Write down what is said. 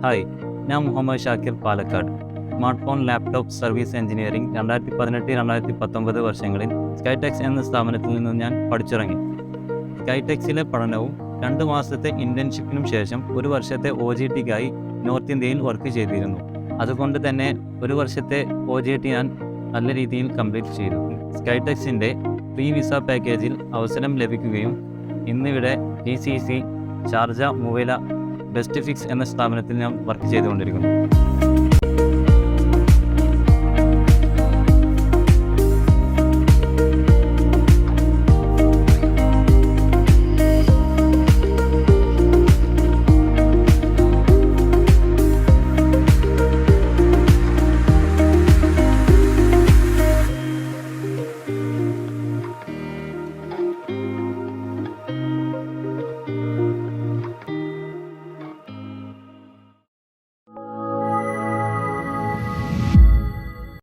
Hi, ഞാൻ Muhammad Shakir, Palakkad. Smart phone laptop service engineering 2018-2019 വർഷങ്ങളിൽ സ്കൈടെക്സ് എന്ന സ്ഥാപനത്തിൽ നിന്ന് ഞാൻ പഠിച്ചിറങ്ങി. സ്കൈടെക്സിലെ പഠനവും 2 മാസത്തെ ഇൻറ്റേൺഷിപ്പിനും ശേഷം 1 വർഷത്തെ OJTക്കായി നോർത്ത് ഇന്ത്യയിൽ വർക്ക് ചെയ്തിരുന്നു. അതുകൊണ്ട് തന്നെ 1 വർഷത്തെ OJT ഞാൻ നല്ല രീതിയിൽ കംപ്ലീറ്റ് ചെയ്തു. സ്കൈടെക്സിൻ്റെ ഫ്രീ വിസ പാക്കേജിൽ അവസരം ലഭിക്കുകയും ഇന്നിവിടെ GCC, Sharjah, Muwaileh, best fix എന്ന സ്ഥാപനത്തിൽ ഞാൻ വർക്ക് ചെയ്തുകൊണ്ടിരിക്കുന്നു.